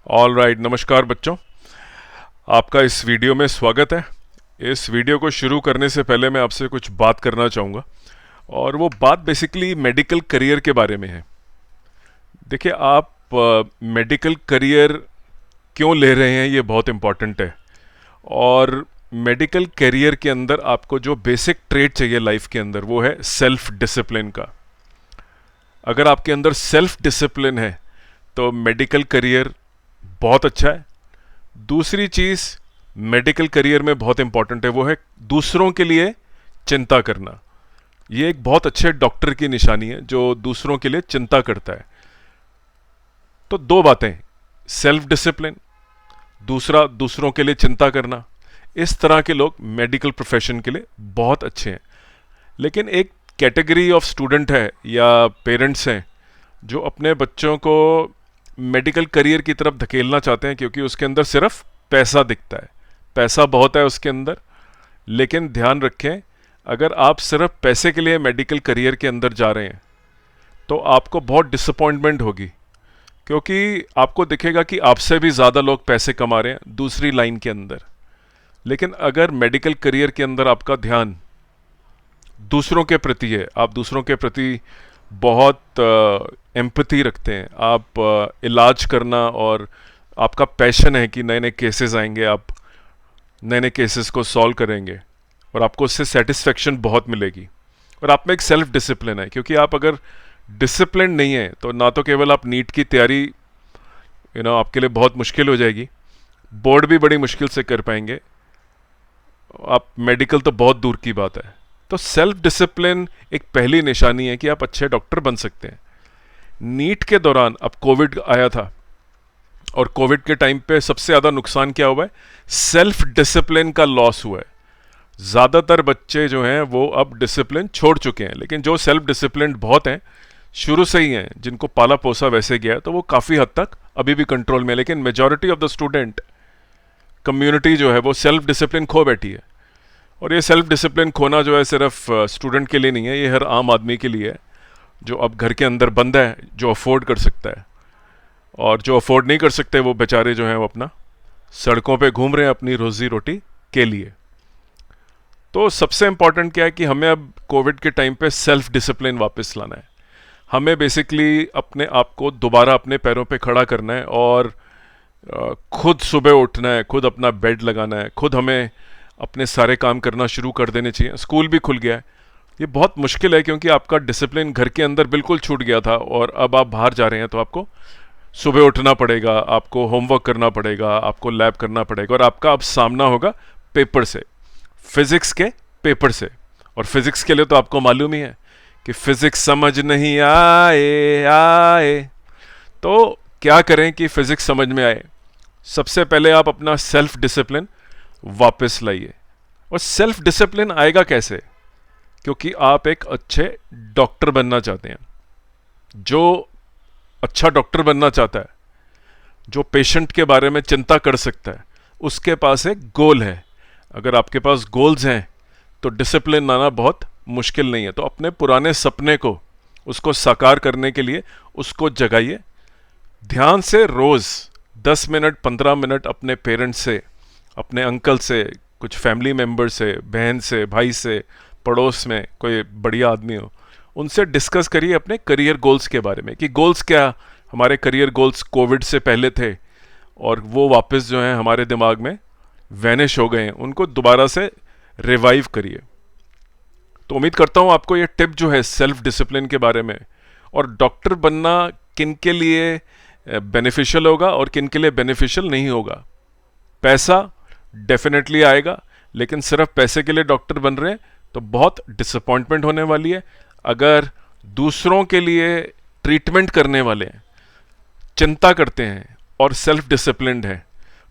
All right, नमस्कार बच्चों। आपका इस वीडियो में स्वागत है। इस वीडियो को शुरू करने से पहले मैं आपसे कुछ बात करना चाहूँगा, और वो बात बेसिकली मेडिकल करियर के बारे में है। देखिए, आप मेडिकल करियर क्यों ले रहे हैं ये बहुत इम्पॉर्टेंट है। और मेडिकल करियर के अंदर आपको जो बेसिक ट्रेट चाहिए लाइफ के अंदर, वो है सेल्फ डिसिप्लिन का। अगर आपके अंदर सेल्फ डिसिप्लिन है तो मेडिकल करियर बहुत अच्छा है। दूसरी चीज़ मेडिकल करियर में बहुत इंपॉर्टेंट है, वो है दूसरों के लिए चिंता करना। ये एक बहुत अच्छे डॉक्टर की निशानी है जो दूसरों के लिए चिंता करता है। तो दो बातें, सेल्फ डिसिप्लिन, दूसरा दूसरों के लिए चिंता करना। इस तरह के लोग मेडिकल प्रोफेशन के लिए बहुत अच्छे हैं। लेकिन एक कैटेगरी ऑफ स्टूडेंट है या पेरेंट्स हैं जो अपने बच्चों को मेडिकल करियर की तरफ धकेलना चाहते हैं, क्योंकि उसके अंदर सिर्फ पैसा दिखता है। पैसा बहुत है उसके अंदर, लेकिन ध्यान रखें, अगर आप सिर्फ पैसे के लिए मेडिकल करियर के अंदर जा रहे हैं तो आपको बहुत डिसअपॉइंटमेंट होगी, क्योंकि आपको दिखेगा कि आपसे भी ज़्यादा लोग पैसे कमा रहे हैं दूसरी लाइन के अंदर। लेकिन अगर मेडिकल करियर के अंदर आपका ध्यान दूसरों के प्रति है, आप दूसरों के प्रति बहुत एम्पैथी रखते हैं, आप इलाज करना, और आपका पैशन है कि नए नए केसेस आएंगे, आप नए नए केसेस को सॉल्व करेंगे और आपको उससे सेटिस्फेक्शन बहुत मिलेगी। और आप में एक सेल्फ डिसिप्लिन है, क्योंकि आप अगर डिसिप्लिन नहीं है तो ना तो केवल आप नीट की तैयारी आपके लिए बहुत मुश्किल हो जाएगी, बोर्ड भी बड़ी मुश्किल से कर पाएंगे, आप मेडिकल तो बहुत दूर की बात है। तो सेल्फ डिसिप्लिन एक पहली निशानी है कि आप अच्छे डॉक्टर बन सकते हैं। नीट के दौरान अब कोविड आया था, और कोविड के टाइम पे सबसे ज़्यादा नुकसान क्या हुआ है? सेल्फ डिसिप्लिन का लॉस हुआ है। ज़्यादातर बच्चे जो हैं वो अब डिसिप्लिन छोड़ चुके हैं, लेकिन जो सेल्फ डिसिप्लिन बहुत हैं, शुरू से ही हैं, जिनको पाला पोसा वैसे गया है, तो वो काफ़ी हद तक अभी भी कंट्रोल में है। लेकिन majority of the student community जो है वो सेल्फ डिसिप्लिन खो बैठी है। और ये सेल्फ डिसिप्लिन खोना जो है सिर्फ स्टूडेंट के लिए नहीं है, ये हर आम आदमी के लिए है, जो अब घर के अंदर बंद है, जो अफोर्ड कर सकता है। और जो अफोर्ड नहीं कर सकते वो बेचारे जो हैं वो अपना सड़कों पे घूम रहे हैं अपनी रोजी रोटी के लिए। तो सबसे इम्पॉर्टेंट क्या है कि हमें अब कोविड के टाइम पे सेल्फ डिसिप्लिन वापस लाना है। हमें बेसिकली अपने आप को दोबारा अपने पैरों पे खड़ा करना है, और खुद सुबह उठना है, खुद अपना बेड लगाना है, खुद हमें अपने सारे काम करना शुरू कर देने चाहिए। स्कूल भी खुल गया है, ये बहुत मुश्किल है, क्योंकि आपका डिसिप्लिन घर के अंदर बिल्कुल छूट गया था, और अब आप बाहर जा रहे हैं तो आपको सुबह उठना पड़ेगा, आपको होमवर्क करना पड़ेगा, आपको लैब करना पड़ेगा, और आपका अब सामना होगा पेपर से, फिजिक्स के पेपर से। और फिजिक्स के लिए तो आपको मालूम ही है कि फिजिक्स समझ नहीं आए आए। तो क्या करें कि फिजिक्स समझ में आए? सबसे पहले आप अपना सेल्फ डिसिप्लिन वापस लाइए। और सेल्फ डिसिप्लिन आएगा कैसे? क्योंकि आप एक अच्छे डॉक्टर बनना चाहते हैं। जो अच्छा डॉक्टर बनना चाहता है, जो पेशेंट के बारे में चिंता कर सकता है, उसके पास एक गोल है। अगर आपके पास गोल्स हैं तो डिसिप्लिन आना बहुत मुश्किल नहीं है। तो अपने पुराने सपने को, उसको साकार करने के लिए उसको जगाइए। ध्यान से रोज़ 10 मिनट 15 मिनट अपने पेरेंट्स से, अपने अंकल से, कुछ फैमिली मेम्बर से, बहन से, भाई से, पड़ोस में कोई बढ़िया आदमी हो, उनसे डिस्कस करिए अपने करियर गोल्स के बारे में, कि गोल्स क्या, हमारे करियर गोल्स कोविड से पहले थे और वो वापस जो हैं हमारे दिमाग में वैनिश हो गए हैं, उनको दोबारा से रिवाइव करिए। तो उम्मीद करता हूँ आपको ये टिप जो है सेल्फ डिसिप्लिन के बारे में, और डॉक्टर बनना किन के लिए बेनिफिशियल होगा और किन के लिए बेनिफिशियल नहीं होगा। पैसा डेफिनेटली आएगा, लेकिन सिर्फ पैसे के लिए डॉक्टर बन रहे हैं तो बहुत डिसअपॉइंटमेंट होने वाली है। अगर दूसरों के लिए ट्रीटमेंट करने वाले हैं, चिंता करते हैं और सेल्फ डिसिप्लिन्ड हैं,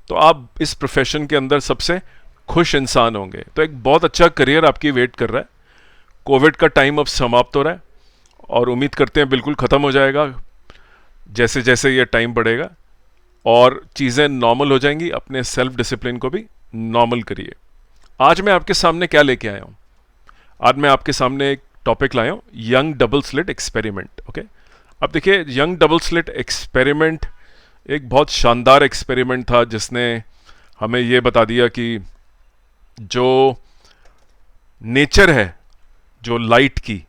तो आप इस प्रोफेशन के अंदर सबसे खुश इंसान होंगे। तो एक बहुत अच्छा करियर आपकी वेट कर रहा है। कोविड का टाइम अब समाप्त हो रहा है, और उम्मीद करते हैं बिल्कुल ख़त्म हो जाएगा जैसे जैसे ये टाइम बढ़ेगा, और चीज़ें नॉर्मल हो जाएंगी। अपने सेल्फ डिसिप्लिन को भी नॉर्मल करिए। आज मैं आपके सामने क्या लेके आया हूँ? आज मैं आपके सामने एक टॉपिक लाया हूँ, young double slit experiment. Okay, अब देखिए, यंग डबल स्लिट एक्सपेरिमेंट एक बहुत शानदार एक्सपेरिमेंट था जिसने हमें ये बता दिया कि जो नेचर है जो लाइट की,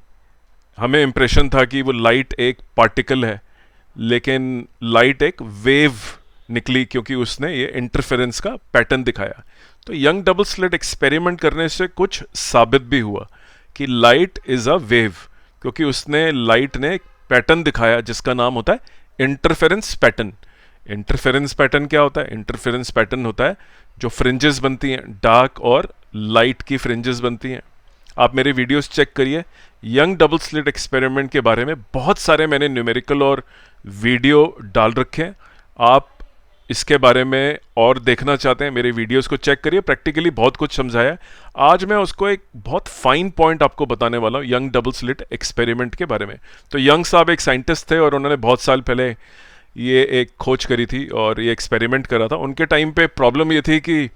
हमें इम्प्रेशन था कि वो लाइट एक पार्टिकल है, लेकिन लाइट एक वेव निकली क्योंकि उसने ये इंटरफेरेंस का पैटर्न दिखाया। तो यंग डबल स्लिट एक्सपेरिमेंट करने से कुछ साबित भी हुआ कि लाइट इज अ वेव, क्योंकि उसने लाइट ने एक पैटर्न दिखाया जिसका नाम होता है इंटरफेरेंस पैटर्न। इंटरफेरेंस पैटर्न क्या होता है? इंटरफेरेंस पैटर्न होता है जो फ्रिंजेस बनती हैं, डार्क और लाइट की फ्रिंजेस बनती हैं। आप मेरे वीडियोस चेक करिए, यंग डबल स्लिट एक्सपेरिमेंट के बारे में बहुत सारे मैंने न्यूमेरिकल और वीडियो डाल रखे हैं। आप इसके बारे में और देखना चाहते हैं, मेरे वीडियोस को चेक करिए, प्रैक्टिकली बहुत कुछ समझाया है। आज मैं उसको एक बहुत फाइन पॉइंट आपको बताने वाला हूँ यंग डबल स्लिट एक्सपेरिमेंट के बारे में। तो यंग साहब एक साइंटिस्ट थे और उन्होंने बहुत साल पहले ये एक खोज करी थी और ये एक्सपेरिमेंट करा था। उनके टाइम पे प्रॉब्लम ये थी कि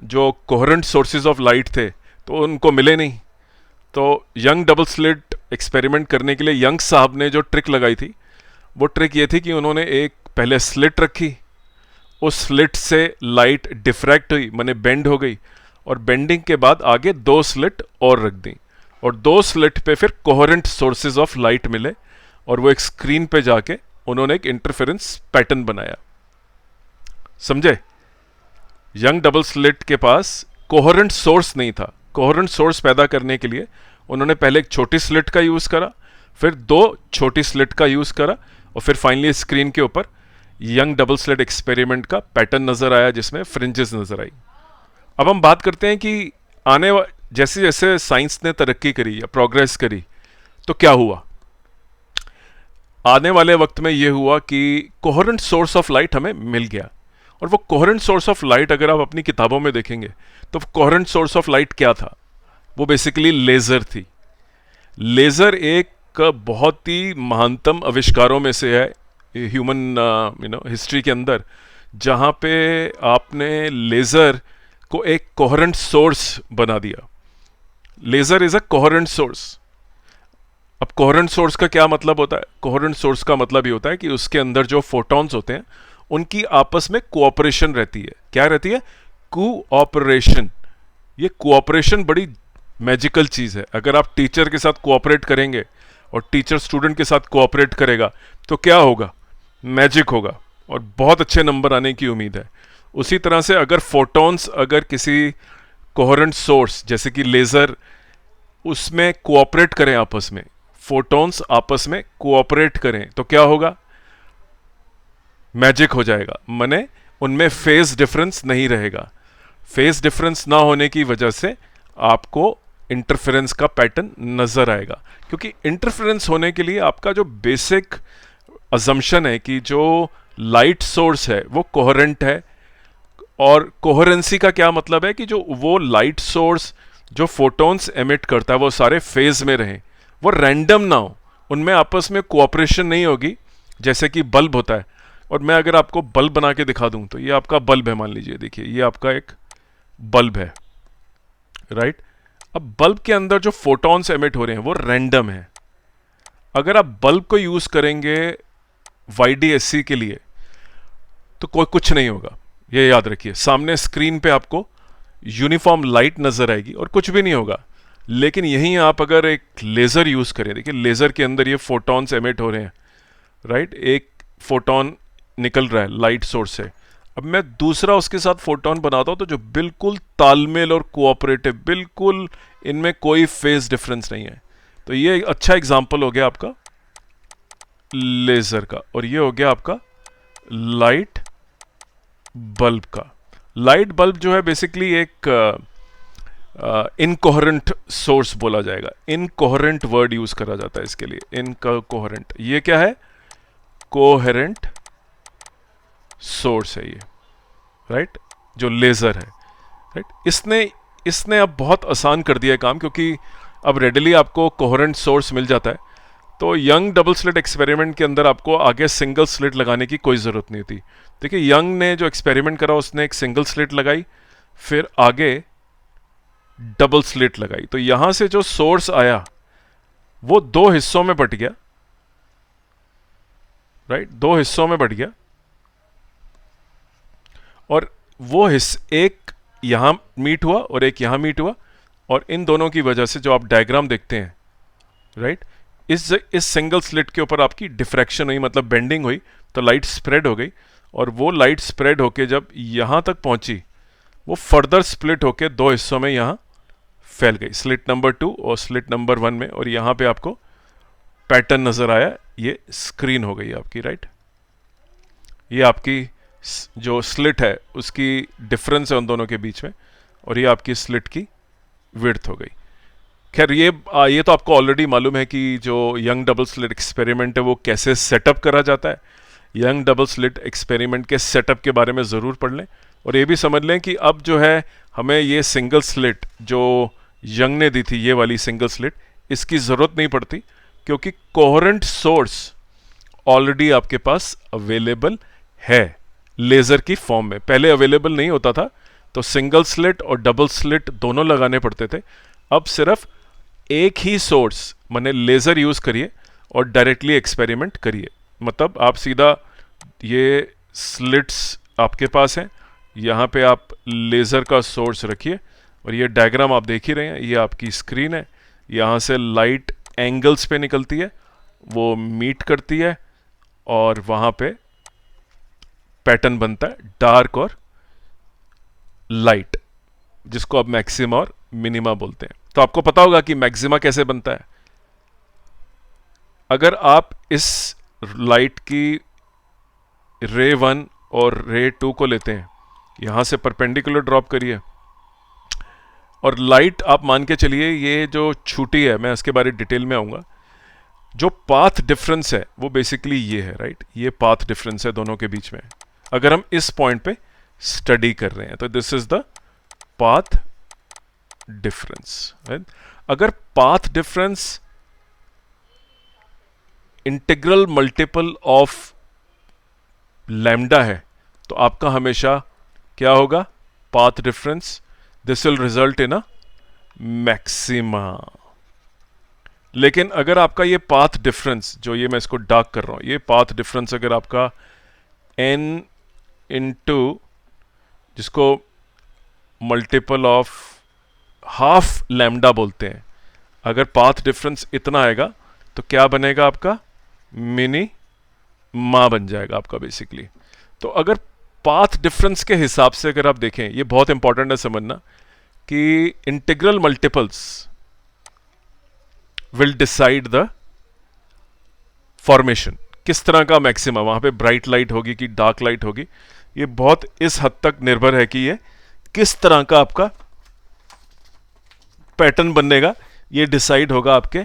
जो कोहेरेंट सोर्सेज ऑफ लाइट थे तो उनको मिले नहीं। तो यंग डबल स्लिट एक्सपेरिमेंट करने के लिए यंग साहब ने जो ट्रिक लगाई थी, वो ट्रिक ये थी कि उन्होंने एक पहले स्लिट रखी, उस स्लिट से लाइट डिफ्रैक्ट हुई, माने बेंड हो गई, और बेंडिंग के बाद आगे 2 स्लिट और रख दी, और 2 स्लिट पे फिर कोहेरेंट सोर्सेज ऑफ लाइट मिले, और वो एक स्क्रीन पे जाके उन्होंने एक इंटरफेरेंस पैटर्न बनाया। समझे? यंग डबल स्लिट के पास कोहेरेंट सोर्स नहीं था। कोहेरेंट सोर्स पैदा करने के लिए उन्होंने पहले एक छोटी स्लिट का यूज करा, फिर 2 छोटी स्लिट का यूज करा, और फिर फाइनली स्क्रीन के ऊपर यंग डबल स्लिट एक्सपेरिमेंट का पैटर्न नजर आया जिसमें फ्रिंजेस नजर आई। अब हम बात करते हैं कि जैसे जैसे साइंस ने तरक्की करी या प्रोग्रेस करी तो क्या हुआ। आने वाले वक्त में यह हुआ कि कोहेरेंट सोर्स ऑफ लाइट हमें मिल गया, और वो कोहेरेंट सोर्स ऑफ लाइट अगर आप अपनी किताबों में देखेंगे तो कोहेरेंट सोर्स ऑफ लाइट क्या था? वो बेसिकली लेजर थी। लेजर एक बहुत ही महानतम आविष्कारों में से है ह्यूमन हिस्ट्री के अंदर, जहां पे आपने लेजर को एक कोहेरेंट सोर्स बना दिया। Laser is a coherent source. अब कोहेरेंट सोर्स का क्या मतलब होता है? कोहेरेंट सोर्स का मतलब ये होता है कि उसके अंदर जो फोटॉन्स होते हैं उनकी आपस में कोऑपरेशन रहती है। क्या रहती है? कोऑपरेशन। ये कोऑपरेशन बड़ी मैजिकल चीज है। अगर आप टीचर के साथ कोऑपरेट करेंगे और टीचर स्टूडेंट के साथ कोऑपरेट करेगा तो क्या होगा? मैजिक होगा और बहुत अच्छे नंबर आने की उम्मीद है। उसी तरह से अगर फोटॉन्स अगर किसी कोहेरेंट सोर्स जैसे कि लेजर उसमें कोऑपरेट करें, आपस में फोटॉन्स आपस में कोऑपरेट करें तो क्या होगा? मैजिक हो जाएगा, माने उनमें फेज डिफरेंस नहीं रहेगा। फेज डिफरेंस ना होने की वजह से आपको इंटरफेरेंस का पैटर्न नजर आएगा, क्योंकि इंटरफेरेंस होने के लिए आपका जो बेसिक अजम्पशन है कि जो लाइट सोर्स है वो कोहेरेंट है। और कोहेरेंसी का क्या मतलब है? कि जो वो लाइट सोर्स जो फोटॉन्स एमिट करता है वो सारे फेज में रहें, वो रैंडम ना हो, उनमें आपस में कोऑपरेशन नहीं होगी जैसे कि बल्ब होता है। और मैं अगर आपको बल्ब बना के दिखा दूं तो ये आपका बल्ब है, मान लीजिए, देखिए ये आपका एक बल्ब है, राइट। अब बल्ब के अंदर जो फोटॉन्स एमिट हो रहे हैं वो रैंडम है। अगर आप बल्ब को यूज करेंगे YDSC के लिए तो कोई कुछ नहीं होगा, ये याद रखिए। सामने स्क्रीन पे आपको यूनिफॉर्म लाइट नजर आएगी और कुछ भी नहीं होगा। लेकिन यहीं आप अगर एक लेजर यूज करें, देखिए लेजर के अंदर ये फोटॉन्स एमिट हो रहे हैं, राइट। एक फोटॉन निकल रहा है लाइट सोर्स से, अब मैं दूसरा उसके साथ फोटॉन बनाता हूं तो जो बिल्कुल तालमेल और कोऑपरेटिव, बिल्कुल इनमें कोई फेज डिफरेंस नहीं है। तो ये अच्छा एग्जांपल हो गया आपका लेजर का, और ये हो गया आपका लाइट बल्ब का। लाइट बल्ब जो है बेसिकली एक इनकोहेरेंट सोर्स बोला जाएगा। इनकोहेरेंट वर्ड यूज करा जाता है इसके लिए, इनकोहेरेंट। ये क्या है? कोहेरेंट सोर्स है ये, राइट, जो लेजर है, राइट। इसने अब बहुत आसान कर दिया काम, क्योंकि अब रेडिली आपको कोहेरेंट सोर्स मिल जाता है। तो यंग डबल स्लिट एक्सपेरिमेंट के अंदर आपको आगे सिंगल स्लिट लगाने की कोई ज़रूरत नहीं थी। देखिए यंग ने जो एक्सपेरिमेंट करा उसने एक सिंगल स्लिट लगाई, फिर आगे डबल स्लिट लगाई। तो यहां से जो सोर्स आया वो 2 हिस्सों में बट गया, राइट, 2 हिस्सों में बट गया। और वो एक यहाँ मीट हुआ और एक यहाँ मीट हुआ, और इन दोनों की वजह से जो आप डायग्राम देखते हैं, राइट, इस सिंगल स्लिट के ऊपर आपकी डिफ्रैक्शन हुई, मतलब बेंडिंग हुई, तो लाइट स्प्रेड हो गई, और वो लाइट स्प्रेड होके जब यहाँ तक पहुंची, वो फर्दर स्प्लिट होके दो हिस्सों में यहाँ फैल गई, स्लिट नंबर 2 और स्लिट नंबर 1 में, और यहाँ पे आपको पैटर्न नजर आया, ये स्क्रीन हो गई आपकी, राइट। ये आपकी जो स्लिट है उसकी डिफरेंस है उन दोनों के बीच में, और ये आपकी स्लिट की विड्थ हो गई। खैर ये तो आपको ऑलरेडी मालूम है कि जो यंग डबल स्लिट एक्सपेरिमेंट है वो कैसे सेटअप करा जाता है। यंग डबल स्लिट एक्सपेरिमेंट के सेटअप के बारे में ज़रूर पढ़ लें, और ये भी समझ लें कि अब जो है हमें ये सिंगल स्लिट जो यंग ने दी थी, ये वाली सिंगल स्लिट, इसकी ज़रूरत नहीं पड़ती, क्योंकि कोहेरेंट सोर्स ऑलरेडी आपके पास अवेलेबल है लेज़र की फॉर्म में। पहले अवेलेबल नहीं होता था, तो सिंगल स्लिट और डबल स्लिट दोनों लगाने पड़ते थे। अब सिर्फ एक ही सोर्स माने लेज़र यूज़ करिए और डायरेक्टली एक्सपेरिमेंट करिए। मतलब आप सीधा ये स्लिट्स आपके पास हैं, यहाँ पे आप लेज़र का सोर्स रखिए, और ये डायग्राम आप देख ही रहे हैं, ये आपकी स्क्रीन है, यहाँ से लाइट एंगल्स पे निकलती है, वो मीट करती है, और वहाँ पे पैटर्न बनता है डार्क और लाइट, जिसको आप मैक्सिमा और मिनिमा बोलते हैं। तो आपको पता होगा कि मैक्सिमा कैसे बनता है। अगर आप इस लाइट की रे 1 और रे 2 को लेते हैं, यहां से परपेंडिकुलर ड्रॉप करिए, और लाइट आप मान के चलिए ये जो छूटी है, मैं इसके बारे में डिटेल में आऊंगा, जो पाथ डिफरेंस है वो बेसिकली ये है, राइट। ये पाथ डिफरेंस है दोनों के बीच में, अगर हम इस पॉइंट पे स्टडी कर रहे हैं, तो this is the path difference, right. अगर path difference integral multiple of lambda है, तो आपका हमेशा क्या होगा, path difference, this will result in a maxima. लेकिन अगर आपका ये पाथ डिफरेंस, जो ये मैं इसको डार्क कर रहा हूं, ये पाथ डिफरेंस अगर आपका n इंटू, जिसको मल्टीपल ऑफ हाफ लैम्डा बोलते हैं, अगर पाथ डिफरेंस इतना आएगा तो क्या बनेगा आपका, मिनिमा बन जाएगा आपका बेसिकली। तो अगर पाथ डिफरेंस के हिसाब से अगर आप देखें, ये बहुत इंपॉर्टेंट है समझना कि integral multiples will decide the formation, किस तरह का मैक्सिमा, वहां पे ब्राइट लाइट होगी कि डार्क लाइट होगी, ये बहुत इस हद तक निर्भर है कि ये किस तरह का आपका पैटर्न बनेगा। ये डिसाइड होगा आपके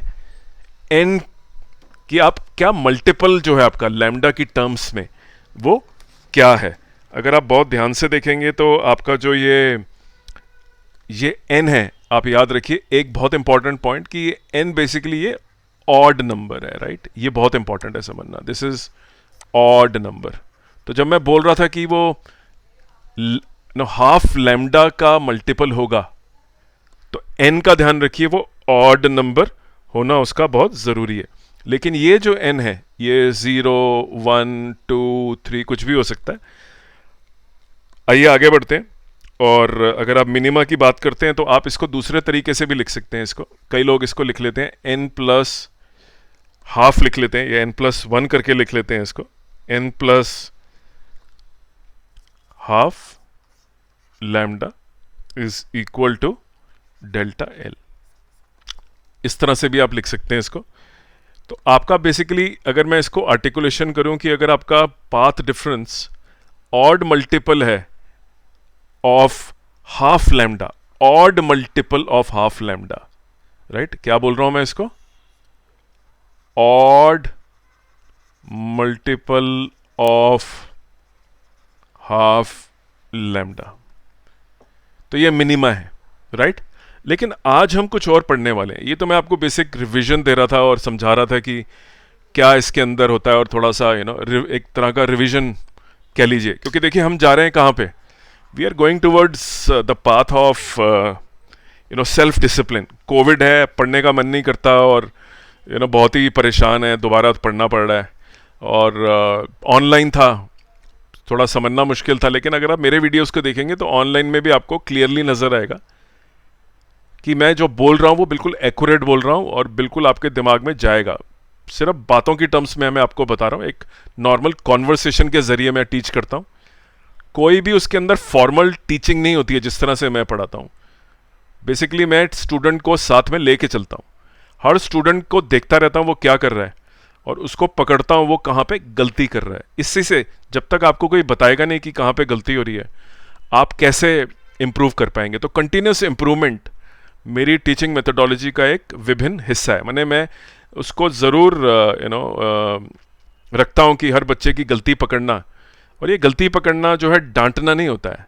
एन कि आप क्या मल्टीपल जो है आपका लैम्डा की टर्म्स में वो क्या है। अगर आप बहुत ध्यान से देखेंगे तो आपका जो ये एन है, आप याद रखिए एक बहुत इंपॉर्टेंट पॉइंट कि ये एन बेसिकली ये ऑड नंबर है, राइट। ये बहुत इंपॉर्टेंट है समझना, दिस इज ऑड नंबर। तो जब मैं बोल रहा था कि वो हाफ लैम्डा का मल्टीपल होगा, तो एन का ध्यान रखिए वो ऑड नंबर होना उसका बहुत जरूरी है। लेकिन ये जो एन है ये 0 1 2 3 कुछ भी हो सकता है। आइए आगे बढ़ते हैं, और अगर आप मिनिमा की बात करते हैं तो आप इसको दूसरे तरीके से भी लिख सकते हैं। इसको कई लोग इसको लिख लेते हैं एन प्लस हाफ लिख लेते हैं, या एन प्लस 1 करके लिख लेते हैं इसको, n plus half lambda is equal to delta L. इस तरह से भी आप लिख सकते हैं इसको। तो आपका बेसिकली अगर मैं इसको आर्टिकुलेशन करूं कि अगर आपका पाथ डिफरेंस ऑड मल्टीपल है of half lambda, odd multiple of half lambda, right. क्या बोल रहा हूं मैं इसको, odd multiple of half lambda, तो ये मिनिमा है, राइट। लेकिन आज हम कुछ और पढ़ने वाले हैं। ये तो मैं आपको बेसिक रिवीजन दे रहा था और समझा रहा था कि क्या इसके अंदर होता है, और थोड़ा सा एक तरह का रिवीजन कह लीजिए, क्योंकि देखिए हम जा रहे हैं कहाँ पे, we are going towards the path of self discipline. Covid है, पढ़ने का मन नहीं करता, और बहुत ही परेशान है, दोबारा पढ़ना पड़ रहा है, और ऑनलाइन था, थोड़ा समझना मुश्किल था, लेकिन अगर आप मेरे वीडियोस को देखेंगे तो ऑनलाइन में भी आपको क्लियरली नज़र आएगा कि मैं जो बोल रहा हूँ वो बिल्कुल एक्यूरेट बोल रहा हूँ और बिल्कुल आपके दिमाग में जाएगा। सिर्फ बातों की टर्म्स में मैं आपको बता रहा हूँ, एक नॉर्मल कॉन्वर्सेशन के ज़रिए मैं टीच करता हूँ। कोई भी उसके अंदर फॉर्मल टीचिंग नहीं होती है जिस तरह से मैं पढ़ाता हूँ। बेसिकली मैं स्टूडेंट को साथ में लेके चलता हूँ, हर स्टूडेंट को देखता रहता हूँ वो क्या कर रहा है और उसको पकड़ता हूँ वो कहाँ पे गलती कर रहा है। इससे से जब तक आपको कोई बताएगा नहीं कि कहाँ पे गलती हो रही है, आप कैसे इम्प्रूव कर पाएंगे। तो कंटिन्यूस इम्प्रूवमेंट मेरी टीचिंग मेथोडोलॉजी का एक विभिन्न हिस्सा है। मैंने मैं उसको ज़रूर रखता हूँ कि हर बच्चे की गलती पकड़ना, और ये गलती पकड़ना जो है डांटना नहीं होता है।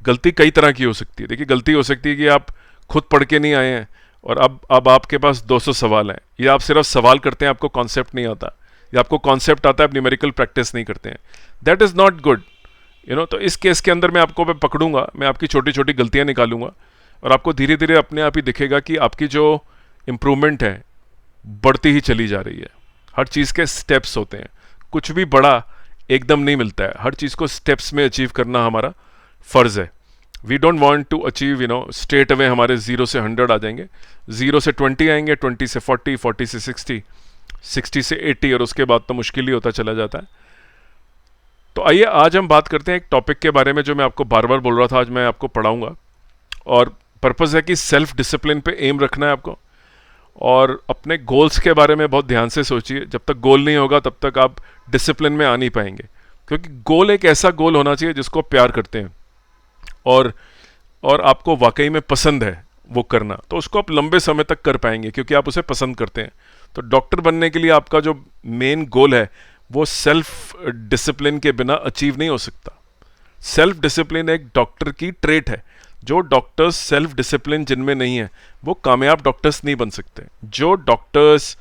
गलती कई तरह की हो सकती है। देखिए, गलती हो सकती है कि आप खुद पढ़ के नहीं आए हैं और अब आपके पास 200 सवाल हैं, या आप सिर्फ सवाल करते हैं, आपको कॉन्सेप्ट नहीं आता, या आपको कॉन्सेप्ट आता है, आप न्यूमेरिकल प्रैक्टिस नहीं करते हैं। दैट इज़ नॉट गुड, तो इस केस के अंदर मैं आपको पकड़ूंगा, मैं आपकी छोटी छोटी गलतियां निकालूंगा और आपको धीरे धीरे अपने आप ही दिखेगा कि आपकी जो इम्प्रूवमेंट है बढ़ती ही चली जा रही है। हर चीज़ के स्टेप्स होते हैं, कुछ भी बड़ा एकदम नहीं मिलता है, हर चीज़ को स्टेप्स में अचीव करना हमारा फ़र्ज़ है। We don't want to achieve straight away हमारे 0 से 100 आ जाएंगे, 0 से 20 आएंगे, 20 से 40, 40 से 60, 60 से 80, और उसके बाद तो मुश्किल ही होता चला जाता है। तो आइए आज हम बात करते हैं एक टॉपिक के बारे में जो मैं आपको बार बार बोल रहा था, आज मैं आपको पढ़ाऊंगा। और पर्पज़ है कि सेल्फ डिसिप्लिन पे एम रखना है आपको, और अपने गोल्स के बारे में बहुत ध्यान से सोचिए। जब तक गोल नहीं होगा तब तक आप डिसिप्लिन में आ नहीं पाएंगे, क्योंकि गोल एक ऐसा गोल होना चाहिए जिसको प्यार करते हैं और आपको वाकई में पसंद है वो करना, तो उसको आप लंबे समय तक कर पाएंगे क्योंकि आप उसे पसंद करते हैं। तो डॉक्टर बनने के लिए आपका जो मेन गोल है वो सेल्फ डिसिप्लिन के बिना अचीव नहीं हो सकता। सेल्फ डिसिप्लिन एक डॉक्टर की ट्रेट है। जो डॉक्टर्स सेल्फ डिसिप्लिन जिनमें नहीं है वो कामयाब डॉक्टर्स नहीं बन सकते। जो डॉक्टर्स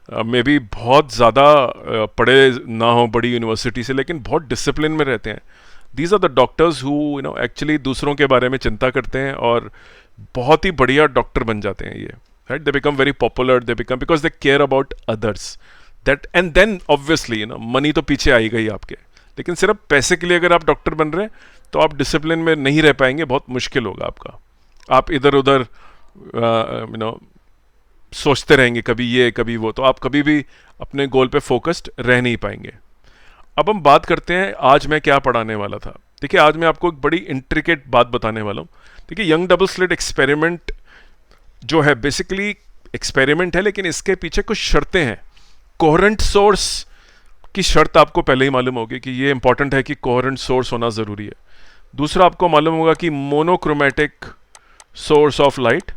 में भी बहुत ज़्यादा पढ़े ना हो बड़ी यूनिवर्सिटी से, लेकिन बहुत डिसिप्लिन में रहते हैं, these are the doctors who actually दूसरों के बारे में चिंता करते हैं और बहुत ही बढ़िया डॉक्टर बन जाते हैं ये, right. They become very popular, they become because they care about others, that and then obviously money तो पीछे आई गई आपके, लेकिन सिर्फ पैसे के लिए अगर आप डॉक्टर बन रहे हैं तो आप डिसिप्लिन में नहीं रह पाएंगे, बहुत मुश्किल होगा आपका। आप इधर उधर सोचते रहेंगे, कभी ये कभी वो, तो आप कभी भी अपने गोल पे फोकस्ड रह नहीं पाएंगे। अब हम बात करते हैं आज मैं क्या पढ़ाने वाला था। देखिए, आज मैं आपको एक बड़ी इंट्रिकेट बात बताने वाला हूँ। देखिए, यंग डबल स्लिट एक्सपेरिमेंट जो है बेसिकली एक्सपेरिमेंट है, लेकिन इसके पीछे कुछ शर्तें हैं। कोहेरेंट सोर्स की शर्त आपको पहले ही मालूम होगी कि ये इंपॉर्टेंट है कि कोहेरेंट सोर्स होना ज़रूरी है। दूसरा, आपको मालूम होगा कि मोनोक्रोमैटिक सोर्स ऑफ लाइट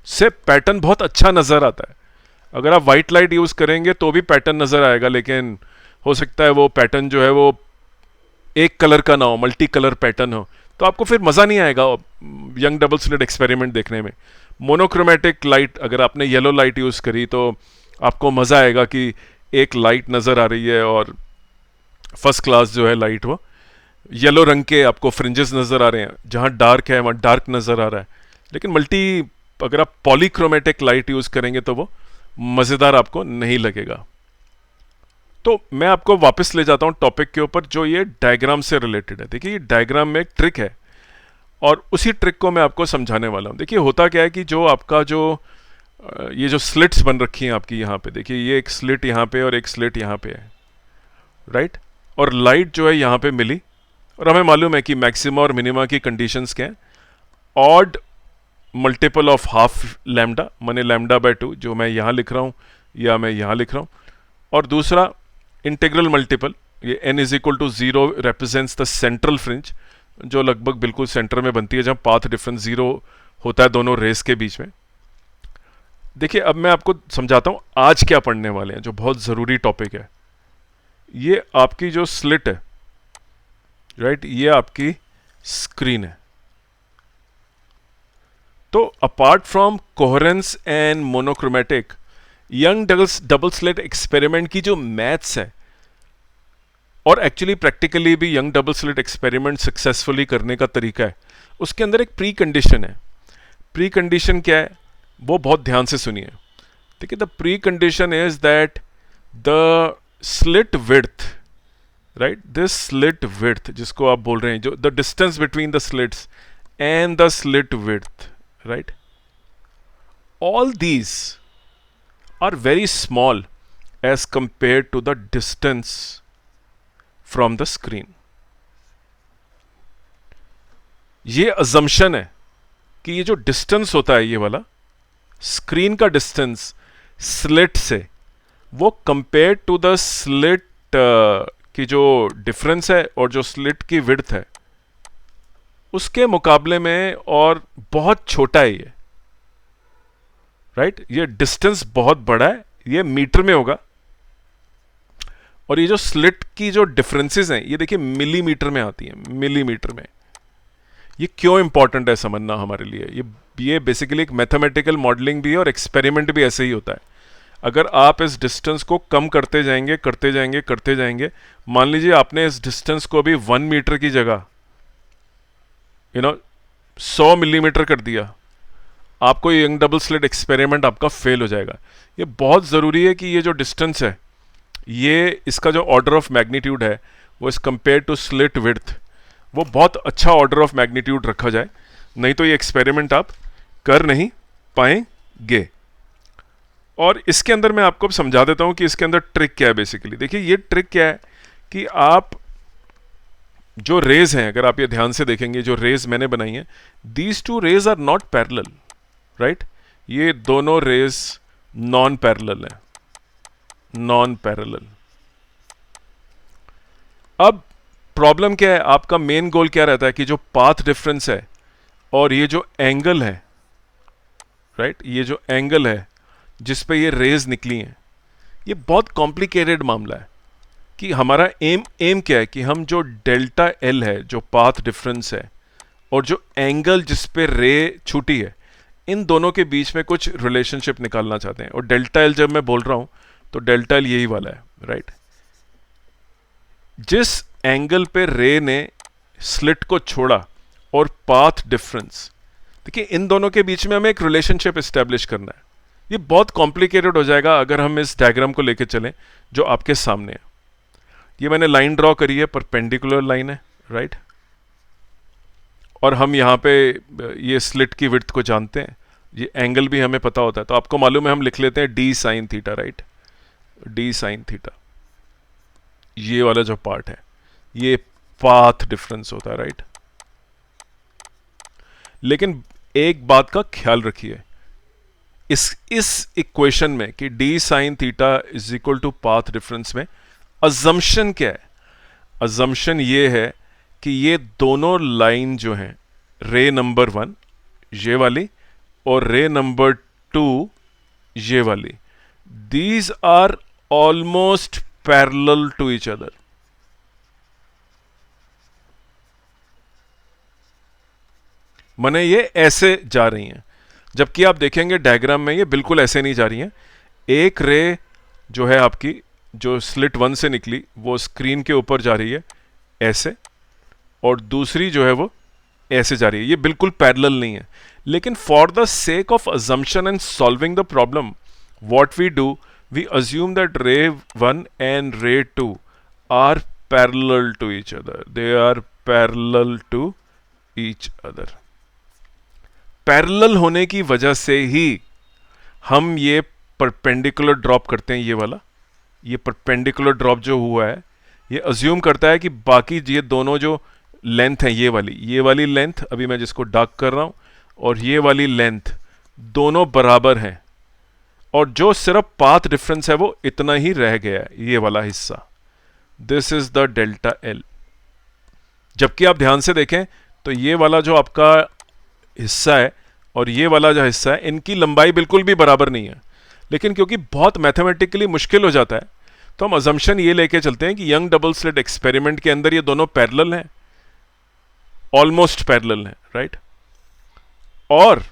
से पैटर्न बहुत अच्छा नज़र आता है। अगर आप वाइट लाइट यूज़ करेंगे तो भी पैटर्न नज़र आएगा, लेकिन हो सकता है वो पैटर्न जो है वो एक कलर का ना हो, मल्टी कलर पैटर्न हो, तो आपको फिर मज़ा नहीं आएगा यंग डबल स्लिट एक्सपेरिमेंट देखने में। मोनोक्रोमैटिक लाइट, अगर आपने येलो लाइट यूज़ करी तो आपको मज़ा आएगा कि एक लाइट नज़र आ रही है और फर्स्ट क्लास जो है लाइट वो येलो रंग के आपको फ्रिंजेस नज़र आ रहे हैं, जहाँ डार्क है वहाँ डार्क नज़र आ रहा है। लेकिन अगर आप पॉलीक्रोमैटिक लाइट यूज़ करेंगे तो वो मज़ेदार आपको नहीं लगेगा। तो मैं आपको वापस ले जाता हूँ टॉपिक के ऊपर जो ये डायग्राम से रिलेटेड है। देखिए, ये डायग्राम में एक ट्रिक है और उसी ट्रिक को मैं आपको समझाने वाला हूँ। देखिए, होता क्या है कि जो आपका ये जो स्लिट्स बन रखी हैं आपकी यहाँ पे, देखिए ये एक स्लिट यहाँ पे और एक स्लिट यहाँ पे है, राइट। और लाइट जो है यहाँ पे मिली, और हमें मालूम है कि मैक्सिमा और मिनिमा की कंडीशंस क्या हैं। Odd multiple of half lambda, माने λ/2, जो मैं यहाँ लिख रहा हूँ या मैं यहाँ लिख रहा हूँ। और दूसरा इंटीग्रल मल्टीपल, ये n is equal to 0 represents the central fringe, जो लगभग बिल्कुल सेंटर में बनती है, जहाँ पाथ डिफरेंस 0 होता है दोनों रेस के बीच में। देखिए, अब मैं आपको समझाता हूँ आज क्या पढ़ने वाले हैं, जो बहुत ज़रूरी टॉपिक है। ये आपकी जो स्लिट है, राइट, ये आपकी स्क्रीन है। तो apart from coherence and monochromatic, young double slit experiment की जो मैथ्स है, और एक्चुअली प्रैक्टिकली भी young double slit experiment successfully करने का तरीका है, उसके अंदर एक प्री कंडीशन है। प्री कंडीशन क्या है वो बहुत ध्यान से सुनिए। देखिए, the pre condition is that the slit width right, this slit width जिसको आप बोल रहे हैं, जो the distance between the slits and the slit width, right, all these are very small as compared to the distance from the screen. ये assumption है कि ये जो डिस्टेंस होता है, ये वाला स्क्रीन का डिस्टेंस स्लिट से, वो कंपेयर टू द स्लिट की जो डिफरेंस है और जो स्लिट की विड्थ है उसके मुकाबले में और बहुत छोटा है ये, राइट। ये डिस्टेंस बहुत बड़ा है, ये मीटर में होगा, और ये जो स्लिट की जो डिफरेंसेस हैं ये देखिए मिलीमीटर में आती हैं, मिलीमीटर में। ये क्यों इंपॉर्टेंट है समझना हमारे लिए? ये बेसिकली एक मैथमेटिकल मॉडलिंग भी है और एक्सपेरिमेंट भी ऐसे ही होता है। अगर आप इस डिस्टेंस को कम करते जाएंगे करते जाएंगे करते जाएंगे, मान लीजिए आपने इस डिस्टेंस को अभी 1 मीटर की जगह 100 मिलीमीटर कर दिया, आपको ये यंग डबल स्लिट एक्सपेरिमेंट आपका फेल हो जाएगा। ये बहुत ज़रूरी है कि ये जो डिस्टेंस है, ये इसका जो ऑर्डर ऑफ मैग्नीट्यूड है वो इस कंपेयर टू स्लिट विड्थ, वो बहुत अच्छा ऑर्डर ऑफ मैग्नीट्यूड रखा जाए, नहीं तो ये एक्सपेरिमेंट आप कर नहीं पाएंगे। और इसके अंदर मैं आपको समझा देता हूं कि इसके अंदर ट्रिक क्या है। बेसिकली देखिए ये ट्रिक क्या है कि आप जो रेज हैं, अगर आप ये ध्यान से देखेंगे, जो रेज मैंने बनाई हैं, these two rays are not parallel, right. ये दोनों रेज नॉन पैरेलल हैं, नॉन पैरेलल। अब प्रॉब्लम क्या है, आपका मेन गोल क्या रहता है कि जो पाथ डिफरेंस है और ये जो एंगल है, राइट, ये जो एंगल है जिस पे ये रेज निकली हैं, ये बहुत कॉम्प्लिकेटेड मामला है कि हमारा एम क्या है कि हम जो डेल्टा एल है, जो पाथ डिफरेंस है, और जो एंगल जिस पे रे छूटी है, इन दोनों के बीच में कुछ रिलेशनशिप निकालना चाहते हैं। और डेल्टा एल जब मैं बोल रहा हूं तो डेल्टा एल यही वाला है, राइट। जिस एंगल पे रे ने स्लिट को छोड़ा और पाथ डिफरेंस, देखिए इन दोनों के बीच में हमें एक रिलेशनशिप एस्टेब्लिश करना है। ये बहुत कॉम्प्लिकेटेड हो जाएगा अगर हम इस डायग्राम को लेके चलें जो आपके सामने है। ये मैंने लाइन ड्रॉ करी है, परपेंडिकुलर लाइन है, राइट। और हम यहाँ पे ये स्लिट की विड्थ को जानते हैं, ये एंगल भी हमें पता होता है, तो आपको मालूम है हम लिख लेते हैं D sine theta, right, D sine theta. ये वाला जो पार्ट है ये पाथ डिफरेंस होता है, राइट। लेकिन एक बात का ख्याल रखिए, इस इक्वेशन में कि d sine theta is equal to path difference में अजम्पशन क्या है? अजम्पशन ये है कि ये दोनों लाइन जो हैं, रे नंबर 1 ये वाली और रे नंबर 2 ये वाली, these are almost parallel to each other. माने ये ऐसे जा रही हैं, जबकि आप देखेंगे डायग्राम में ये बिल्कुल ऐसे नहीं जा रही हैं। एक रे जो है आपकी, जो स्लिट 1 से निकली, वो स्क्रीन के ऊपर जा रही है ऐसे, और दूसरी जो है वो ऐसे जा रही है। ये बिल्कुल पैरेलल नहीं है। लेकिन for the sake of assumption and solving the problem, what we do, we assume that ray 1 and ray 2 are parallel to each other. They are parallel to each other. Parallel होने की वजह से ही हम ये perpendicular drop करते हैं। ये वाला, ये परपेंडिकुलर ड्रॉप जो हुआ है, ये अज्यूम करता है कि बाकी ये दोनों जो लेंथ है, ये वाली लेंथ, अभी मैं जिसको डार्क कर रहा हूं, और ये वाली लेंथ, दोनों बराबर हैं, और जो सिर्फ पाथ डिफरेंस है वो इतना ही रह गया है, ये वाला हिस्सा। This is the delta L. जबकि आप ध्यान से देखें तो ये वाला जो आपका हिस्सा है और ये वाला जो हिस्सा है, इनकी लंबाई बिल्कुल भी बराबर नहीं है। लेकिन क्योंकि बहुत मैथमेटिकली मुश्किल हो जाता है, तो हम अजम्पशन ये लेके चलते हैं कि यंग डबल स्लिट एक्सपेरिमेंट के अंदर ये दोनों पैरेलल हैं, ऑलमोस्ट पैरेलल हैं, राइट। और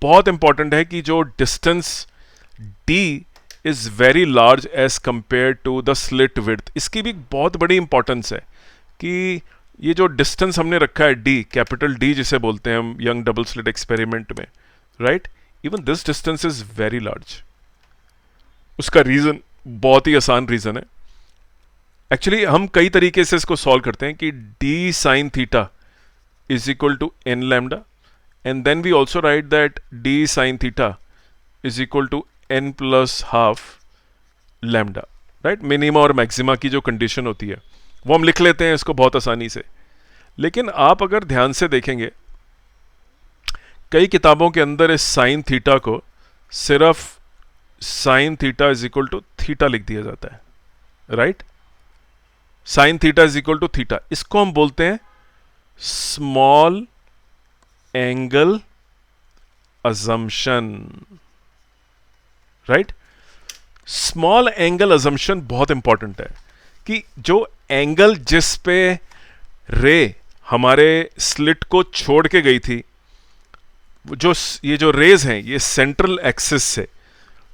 बहुत इंपॉर्टेंट है कि जो distance d is very large as compared to the slit width, इसकी भी बहुत बड़ी इंपॉर्टेंस है कि ये जो डिस्टेंस हमने रखा है d, कैपिटल D जिसे बोलते हैं हम यंग डबल स्लिट एक्सपेरिमेंट में, right, even this distance is very large. उसका रीजन बहुत ही आसान रीजन है। एक्चुअली हम कई तरीके से इसको सॉल्व करते हैं कि d sine theta is equal to n lambda, and then we also write that d sine theta is equal to n plus half lambda, right. Minima और मैक्सिमा की जो कंडीशन होती है वो हम लिख लेते हैं इसको बहुत आसानी से। लेकिन आप अगर ध्यान से देखेंगे, कई किताबों के अंदर इस साइन थीटा को सिर्फ sine theta is equal to theta लिख दिया जाता है, right. Sine theta is equal to theta, इसको हम बोलते हैं small angle assumption, right. Small angle assumption बहुत इंपॉर्टेंट है कि जो एंगल जिस पे रे हमारे स्लिट को छोड़ के गई थी, जो ये जो रेज हैं ये सेंट्रल एक्सिस से,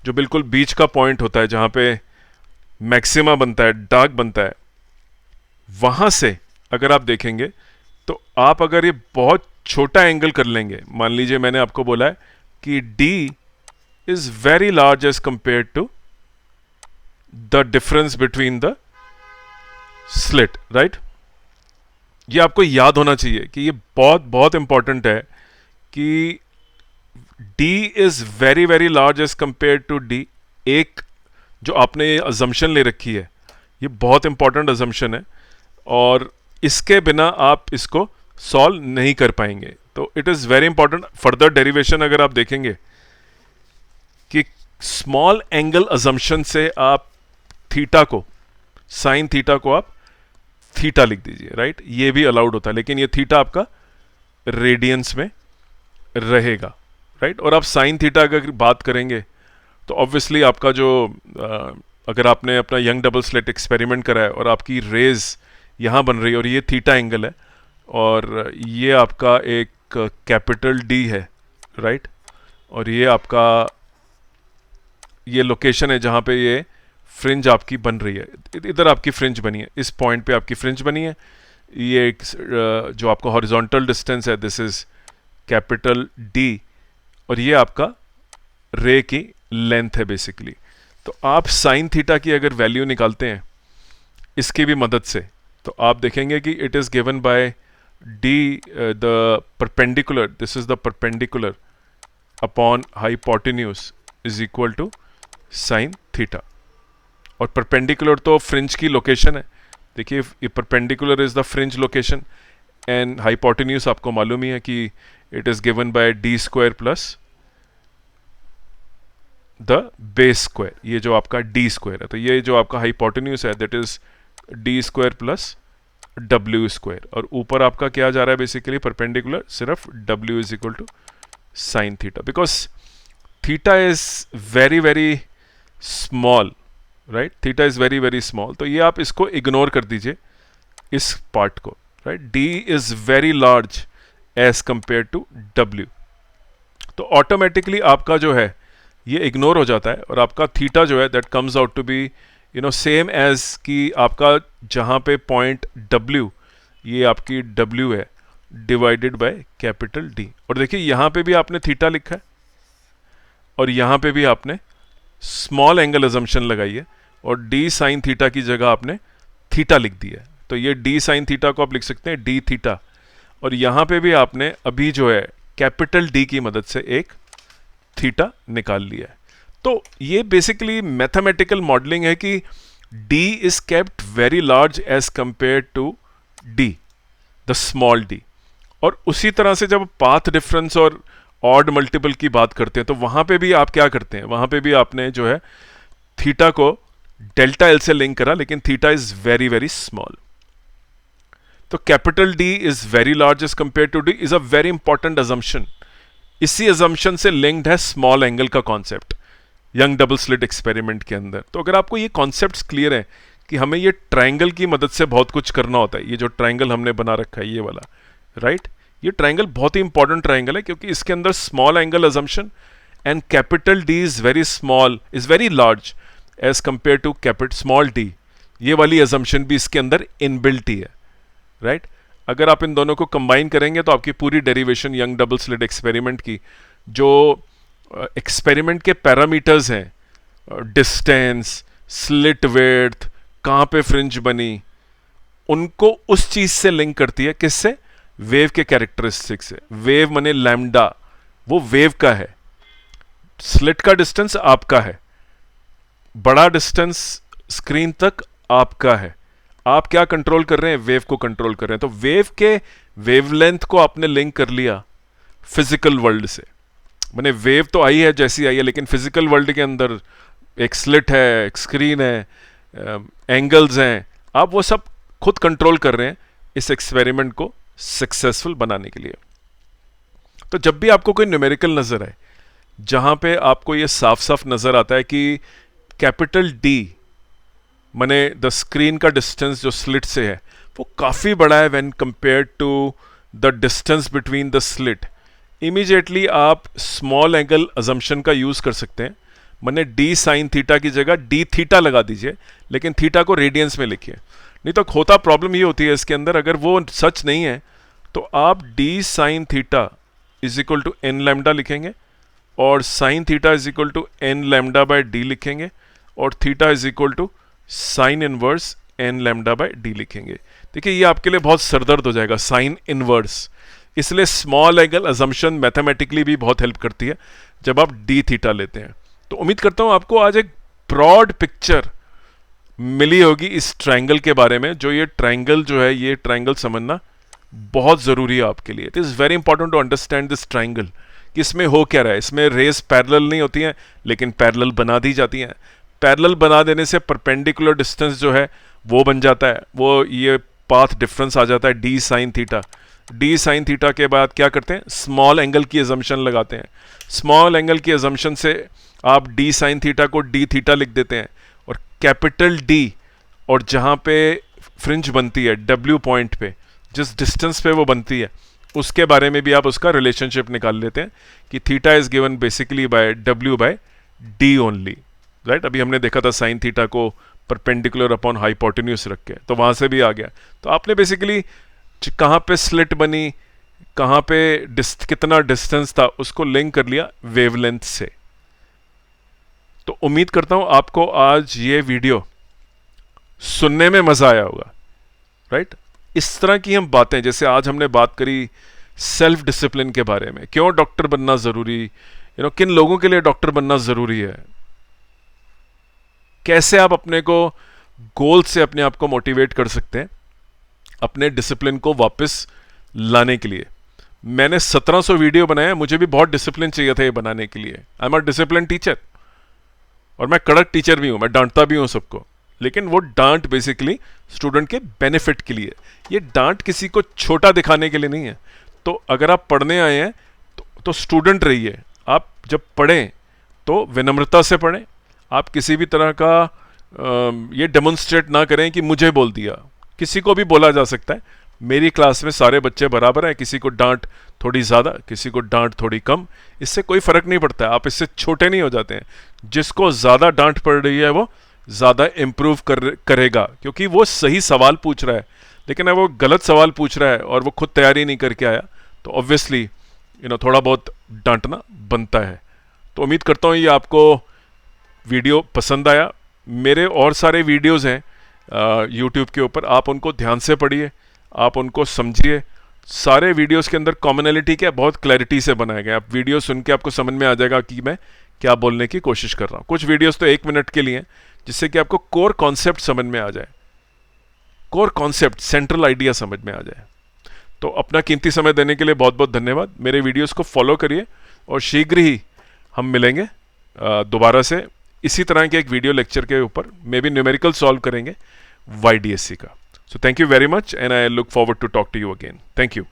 जो बिल्कुल बीच का पॉइंट होता है जहां पे मैक्सिमा बनता है, डार्क बनता है, वहां से अगर आप देखेंगे तो आप अगर ये बहुत छोटा एंगल कर लेंगे, मान लीजिए मैंने आपको बोला है कि D is very large as compare to the difference between the slit, right. ये आपको याद होना चाहिए कि ये बहुत बहुत इंपॉर्टेंट है कि D is very very large as compare to D। एक जो आपने ये अजम्पशन ले रखी है, ये बहुत इंपॉर्टेंट अजम्पशन है और इसके बिना आप इसको सॉल्व नहीं कर पाएंगे। तो it is very important. Further derivation अगर आप देखेंगे कि स्मॉल एंगल अजम्पशन से आप थीटा को, साइन थीटा को आप थीटा लिख दीजिए, राइट। ये भी अलाउड होता है, लेकिन ये थीटा आपका रेडियंस में रहेगा, राइट। और आप साइन थीटा अगर बात करेंगे तो ऑब्वियसली आपका जो अगर आपने अपना यंग डबल स्लिट एक्सपेरिमेंट करा है और आपकी रेज यहाँ बन रही है और ये थीटा एंगल है और ये आपका एक कैपिटल डी है, राइट। और ये आपका ये लोकेशन है जहाँ पे ये फ्रिंज आपकी बन रही है, इधर आपकी फ्रिंज बनी है, इस पॉइंट पे आपकी फ्रिंज बनी है। ये एक जो आपका हॉरिजॉन्टल डिस्टेंस है, दिस इज कैपिटल डी, और ये आपका रे की लेंथ है बेसिकली। तो आप साइन थीटा की अगर वैल्यू निकालते हैं इसकी भी मदद से, तो आप देखेंगे कि it is given by d the perpendicular, this is the perpendicular upon hypotenuse is equal to sine theta. और परपेंडिकुलर तो फ्रिंज की लोकेशन है, देखिए ये perpendicular is the fringe location, and hypotenuse आपको मालूम ही है कि it is given by d square plus the base square, ये जो आपका डी स्क्वायर है। तो ये जो आपका हाइपोटेन्यूज है that is d square plus डब्ल्यू स्क्वायर, और ऊपर आपका क्या जा रहा है बेसिकली परपेंडिकुलर, सिर्फ डब्ल्यू is equal to sine theta, because theta is very very small, right. Theta is very very small, तो ये आप इसको इग्नोर कर दीजिए इस पार्ट को, right. D is very large as compare to डब्ल्यू, तो ऑटोमेटिकली आपका जो है ये इग्नोर हो जाता है और आपका थीटा जो है that comes out to be same as कि आपका जहाँ पे पॉइंट डब्ल्यू, ये आपकी डब्ल्यू है डिवाइडेड बाय कैपिटल डी। और देखिए यहाँ पे भी आपने थीटा लिखा है और यहाँ पे भी आपने स्मॉल एंगल अजम्पशन लगाई है और डी साइन थीटा की जगह आपने थीटा लिख दिया है। तो ये डी साइन थीटा को आप लिख सकते हैं डी थीटा, और यहाँ पे भी आपने अभी जो है कैपिटल डी की मदद से एक थीटा निकाल लिया है। तो ये बेसिकली मैथमेटिकल मॉडलिंग है कि d is kept very large as compare to d, the small d। और उसी तरह से जब पाथ डिफरेंस और ऑड मल्टीपल की बात करते हैं तो वहां पे भी आप क्या करते हैं, वहां पे भी आपने जो है थीटा को डेल्टा एल से लिंक करा, लेकिन theta is very very small. तो capital D is very large as compare to D is a very important assumption. इसी अजम्पशन से लिंक्ड है स्मॉल एंगल का concept Young double slit experiment के अंदर। तो अगर आपको ये कॉन्सेप्ट्स क्लियर है कि हमें ये ट्रायंगल की मदद से बहुत कुछ करना होता है, ये जो ट्रायंगल हमने बना रखा है ये वाला, राइट। ये ट्रायंगल बहुत ही इंपॉर्टेंट ट्रायंगल है क्योंकि इसके अंदर small angle assumption and capital D is very small, is very large as compare to capital small d। ये वाली अजम्पशन भी इसके अंदर इनबिल्ट ही है, राइट। अगर आप इन दोनों को कंबाइन करेंगे तो आपकी पूरी derivation young double slit experiment की जो एक्सपेरिमेंट के पैरामीटर्स हैं, डिस्टेंस, स्लिट विड्थ, कहाँ पे फ्रिंज बनी, उनको उस चीज से लिंक करती है। किससे? वेव के कैरेक्टरिस्टिक से। वेव माने लैम्डा, वो वेव का है। स्लिट का डिस्टेंस आपका है, बड़ा डिस्टेंस स्क्रीन तक आपका है। आप क्या कंट्रोल कर रहे हैं? वेव को कंट्रोल कर रहे हैं। तो वेव के वेवलेंथ को आपने लिंक कर लिया फिजिकल वर्ल्ड से। माने वेव तो आई है जैसी आई है, लेकिन फिजिकल वर्ल्ड के अंदर एक स्लिट है, एक स्क्रीन है, एंगल्स हैं, आप वो सब खुद कंट्रोल कर रहे हैं इस एक्सपेरिमेंट को सक्सेसफुल बनाने के लिए। तो जब भी आपको कोई न्यूमेरिकल नजर आए जहां पे आपको ये साफ साफ नजर आता है कि कैपिटल डी माने द स्क्रीन का डिस्टेंस जो स्लिट से है वो काफी बड़ा है when compared to the distance between the slit, immediately आप स्मॉल एंगल अजम्पशन का यूज कर सकते हैं। माने डी साइन थीटा की जगह डी थीटा लगा दीजिए, लेकिन थीटा को रेडियंस में लिखिए। नहीं तो होता प्रॉब्लम ये होती है इसके अंदर, अगर वो सच नहीं है तो आप d sine theta is equal to n lambda लिखेंगे और sine theta is equal to n lambda by d लिखेंगे और theta is equal to sine inverse n lambda by d लिखेंगे। देखिए ये आपके लिए बहुत सरदर्द हो जाएगा, साइन इनवर्स। इसलिए स्मॉल एंगल अजम्पशन मैथमेटिकली भी बहुत हेल्प करती है जब आप डी थीटा लेते हैं। तो उम्मीद करता हूं आपको आज एक ब्रॉड पिक्चर मिली होगी इस ट्रायंगल के बारे में। जो ये ट्रायंगल जो है, ये ट्रायंगल समझना बहुत जरूरी है आपके लिए। It is very important to understand this triangle कि इसमें हो क्या रहा है। इसमें रेस पैरेलल नहीं होती हैं, लेकिन पैरेलल बना दी जाती हैं। पैरेलल बना देने से परपेंडिकुलर डिस्टेंस जो है वो बन जाता है, वो ये पाथ डिफरेंस आ जाता है D sine theta. D sine theta के बाद क्या करते हैं? स्मॉल एंगल की अजम्पशन लगाते हैं। स्मॉल एंगल की अजम्पशन से आप डी साइन थीटा को डी थीटा लिख देते हैं और कैपिटल डी और जहां पे फ्रिंज बनती है डब्ल्यू पॉइंट पे, जिस डिस्टेंस पे वो बनती है, उसके बारे में भी आप उसका रिलेशनशिप निकाल लेते हैं कि theta is given basically by डब्ल्यू बाय डी ओनली, राइट। अभी हमने देखा था साइन थीटा को परपेंडिकुलर अपॉन हाइपोटेन्यूज रख के, तो वहां से भी आ गया। तो आपने बेसिकली कहाँ पे स्लिट बनी, कहाँ पे कितना डिस्टेंस था, उसको लिंक कर लिया वेवलेंथ से। तो उम्मीद करता हूं आपको आज ये वीडियो सुनने में मजा आया होगा, राइट। इस तरह की हम बातें, जैसे आज हमने बात करी सेल्फ डिसिप्लिन के बारे में, क्यों डॉक्टर बनना जरूरी, किन लोगों के लिए डॉक्टर बनना जरूरी है, कैसे आप अपने को गोल से अपने आप को मोटिवेट कर सकते हैं अपने डिसिप्लिन को वापस लाने के लिए। मैंने 1700 वीडियो बनाया, मुझे भी बहुत डिसिप्लिन चाहिए था ये बनाने के लिए। I am a discipline teacher और मैं कड़क टीचर भी हूं, मैं डांटता भी हूं सबको, लेकिन वो डांट बेसिकली स्टूडेंट के बेनिफिट के लिए। ये डांट किसी को छोटा दिखाने के लिए नहीं है। तो अगर आप पढ़ने आए हैं तो स्टूडेंट रहिए। आप जब पढ़ें तो विनम्रता से पढ़ें। आप किसी भी तरह का ये डेमोन्स्ट्रेट ना करें कि मुझे बोल दिया। किसी को भी बोला जा सकता है। मेरी क्लास में सारे बच्चे बराबर हैं, किसी को डांट थोड़ी ज़्यादा, किसी को डांट थोड़ी कम, इससे कोई फ़र्क नहीं पड़ता है। आप इससे छोटे नहीं हो जाते हैं। जिसको ज़्यादा डांट पड़ रही है वो ज़्यादा इम्प्रूव करेगा, क्योंकि वो सही सवाल पूछ रहा है। लेकिन अगर वो गलत सवाल पूछ रहा है और वो खुद तैयारी नहीं करके आया, तो ऑब्वियसली थोड़ा बहुत डांटना बनता है। तो उम्मीद करता हूँ ये आपको वीडियो पसंद आया। मेरे और सारे वीडियोज़ हैं यूट्यूब के ऊपर, आप उनको ध्यान से पढ़िए, आप उनको समझिए। सारे वीडियोस के अंदर कॉमनैलिटी क्या, बहुत क्लैरिटी से बनाए गए। आप वीडियो सुन के आपको समझ में आ जाएगा कि मैं क्या बोलने की कोशिश कर रहा हूँ। कुछ वीडियोस तो 1 मिनट के लिए हैं, जिससे कि आपको कोर कॉन्सेप्ट समझ में आ जाए, कोर कॉन्सेप्ट, सेंट्रल आइडिया समझ में आ जाए। तो अपना कीमती समय देने के लिए बहुत बहुत धन्यवाद। मेरे वीडियोस को फॉलो करिए और शीघ्र ही हम मिलेंगे दोबारा से इसी तरह के एक वीडियो लेक्चर के ऊपर। मे बी न्यूमेरिकल सॉल्व करेंगे YDSC का। So thank you very much and I look forward to talk to you again. Thank you.